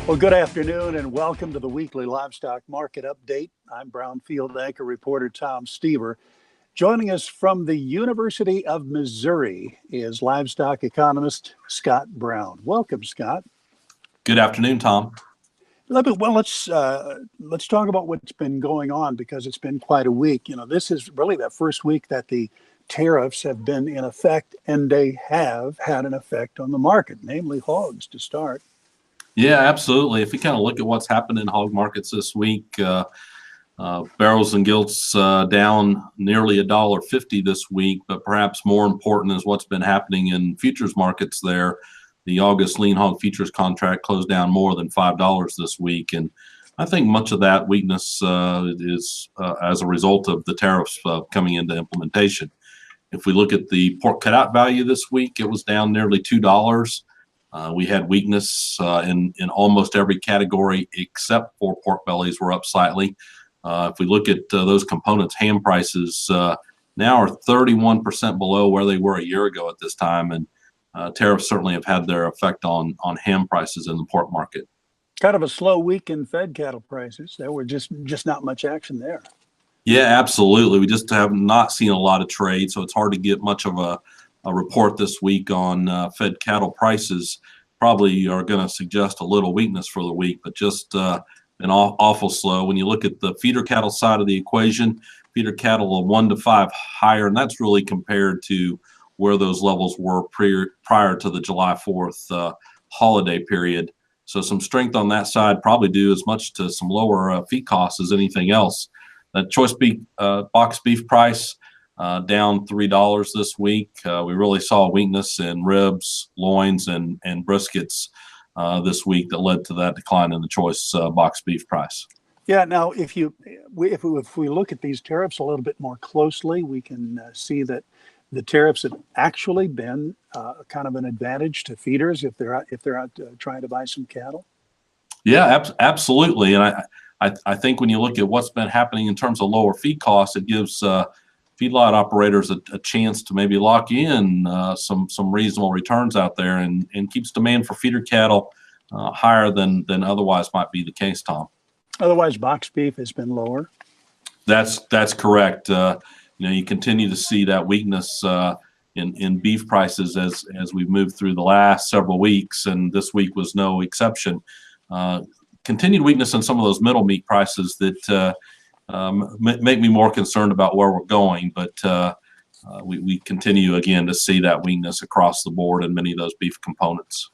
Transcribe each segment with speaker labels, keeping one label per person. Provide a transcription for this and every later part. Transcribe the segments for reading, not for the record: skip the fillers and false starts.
Speaker 1: Well, good afternoon and welcome to the Weekly Livestock Market Update. I'm Brownfield anchor reporter Tom Stever. Joining us from the University of Missouri is livestock economist Scott Brown. Welcome, Scott.
Speaker 2: Good afternoon, Tom.
Speaker 1: Let's talk about what's been going on because it's been quite a week. You know, this is really that first week that the tariffs have been in effect, and they have had an effect on the market, namely hogs to start.
Speaker 2: Yeah, absolutely. If we kind of look at what's happened in hog markets this week, barrels and gilts down nearly $1.50 this week, but perhaps more important is what's been happening in futures markets there. The August lean hog futures contract closed down more than $5 this week, and I think much of that weakness is as a result of the tariffs coming into implementation. If we look at the pork cutout value this week, it was down nearly $2. We had weakness in almost every category except for pork bellies were up slightly. If we look at those components, ham prices now are 31% below where they were a year ago at this time, and tariffs certainly have had their effect on ham prices in the pork market.
Speaker 1: Kind of a slow week in fed cattle prices. There were just not much action there.
Speaker 2: Yeah, absolutely. We just have not seen a lot of trade, so it's hard to get much of a report this week on fed cattle prices. Probably are going to suggest a little weakness for the week, but just been awful slow. When you look at the feeder cattle side of the equation, feeder cattle are 1 to 5 higher, and that's really compared to where those levels were prior to the July 4th holiday period. So some strength on that side, probably due as much to some lower feed costs as anything else. The choice beef box beef price down $3 this week. We really saw a weakness in ribs, loins, and briskets this week that led to that decline in the choice box beef price.
Speaker 1: Yeah. Now, if we look at these tariffs a little bit more closely, we can see that the tariffs have actually been kind of an advantage to feeders if they're out trying to buy some cattle.
Speaker 2: Yeah, absolutely. And I think when you look at what's been happening in terms of lower feed costs, it gives feedlot operators a chance to maybe lock in some reasonable returns out there, and keeps demand for feeder cattle higher than otherwise might be the case, Tom.
Speaker 1: Otherwise, box beef has been lower.
Speaker 2: That's correct. You continue to see that weakness in beef prices as we've moved through the last several weeks, and this week was no exception. Continued weakness in some of those middle meat prices that make me more concerned about where we're going, but we continue again to see that weakness across the board in many of those beef components.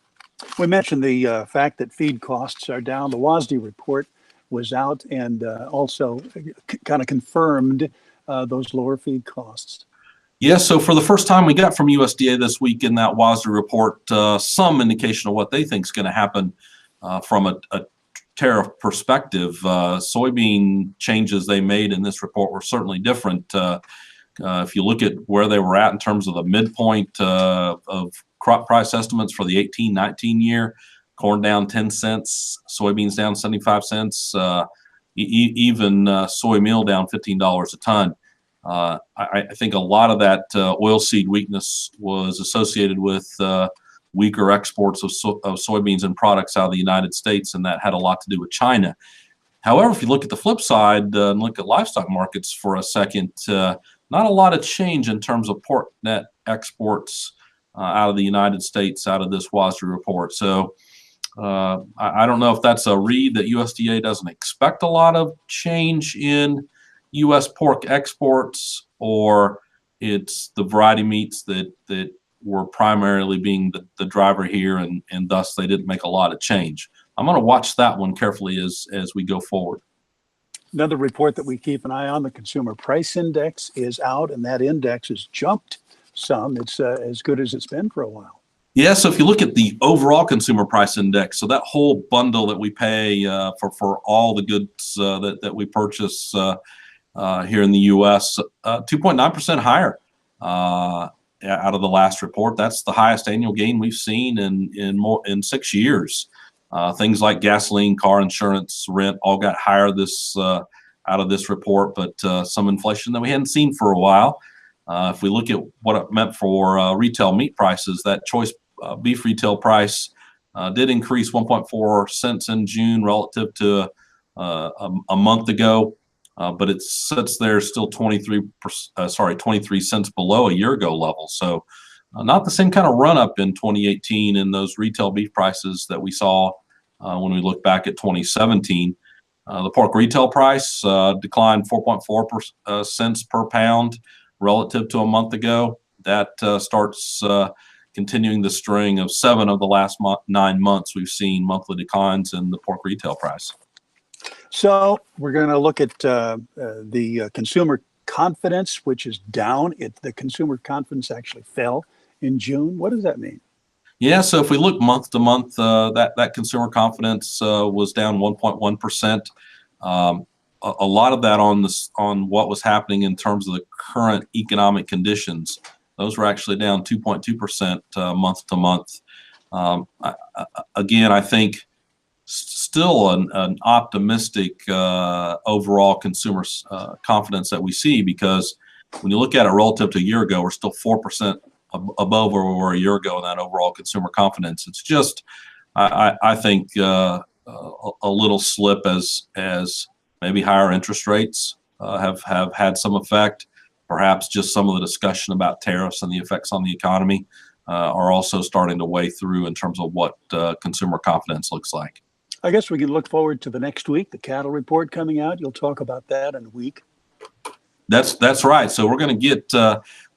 Speaker 1: We mentioned the fact that feed costs are down. The WASDE report was out and also kind of confirmed those lower feed costs.
Speaker 2: Yes, so for the first time we got from USDA this week in that WASDE report some indication of what they think is going to happen from a tariff perspective. Soybean changes they made in this report were certainly different. If you look at where they were at in terms of the midpoint of crop price estimates for the 18-19 year, corn down 10 cents, soybeans down 75 cents, even soy meal down $15 a ton. I think a lot of that oilseed weakness was associated with weaker exports of soybeans and products out of the United States, and that had a lot to do with China. However, if you look at the flip side and look at livestock markets for a second, not a lot of change in terms of pork net exports out of the United States out of this WASDE report. So I don't know if that's a read that USDA doesn't expect a lot of change in U.S. pork exports, or it's the variety meats that were primarily being the driver here, and thus they didn't make a lot of change. I'm going to watch that one carefully as we go forward.
Speaker 1: Another report that we keep an eye on, the Consumer Price Index, is out, and that index has jumped some. It's as good as it's been for a while.
Speaker 2: Yeah, so if you look at the overall Consumer Price Index, so that whole bundle that we pay for all the goods that we purchase here in the U.S., 2.9% higher out of the last report. That's the highest annual gain we've seen in 6 years. Things like gasoline, car insurance, rent all got higher out of this report, but some inflation that we hadn't seen for a while. If we look at what it meant for retail meat prices, that choice beef retail price did increase 1.4 cents in June relative to a month ago, but it sits there still 23 cents below a year ago level. So not the same kind of run up in 2018 in those retail beef prices that we saw when we look back at 2017. The pork retail price declined 4.4 cents per pound relative to a month ago. That starts continuing the string of 7 of the last 9 months we've seen monthly declines in the pork retail price.
Speaker 1: So we're going to look at the consumer confidence, which is down. The consumer confidence actually fell in June. What does that mean?
Speaker 2: Yeah, so if we look month to month, that consumer confidence was down 1.1%. A lot of that on what was happening in terms of the current economic conditions. Those were actually down 2.2% month to month. Again, I think still an optimistic overall consumer confidence that we see, because when you look at it relative to a year ago, we're still 4% above where we were a year ago in that overall consumer confidence. It's just, I think, a little slip as maybe higher interest rates have had some effect. Perhaps just some of the discussion about tariffs and the effects on the economy are also starting to weigh through in terms of what consumer confidence looks like.
Speaker 1: I guess we can look forward to the next week, the cattle report coming out. You'll talk about that in a week.
Speaker 2: That's right. So we're going to get,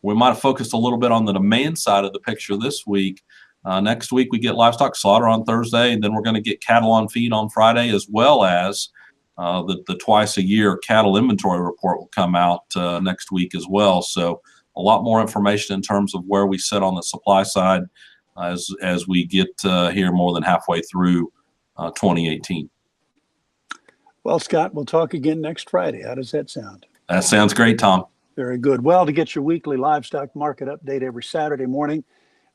Speaker 2: we might have focused a little bit on the demand side of the picture this week. Next week, we get livestock slaughter on Thursday, and then we're going to get cattle on feed on Friday, as well as the twice a year cattle inventory report will come out next week as well. So a lot more information in terms of where we sit on the supply side as we get here more than halfway through 2018.
Speaker 1: Well, Scott, we'll talk again next Friday. How does that sound?
Speaker 2: That sounds great, Tom.
Speaker 1: Very good. Well, to get your weekly livestock market update every Saturday morning,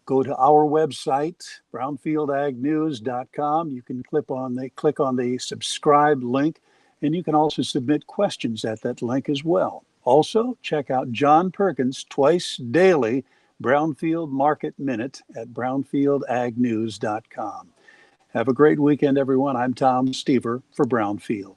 Speaker 1: go to our website, brownfieldagnews.com. You can click on the subscribe link, and you can also submit questions at that link as well. Also, check out John Perkins' twice daily Brownfield Market Minute at brownfieldagnews.com. Have a great weekend, everyone. I'm Tom Stever for Brownfield.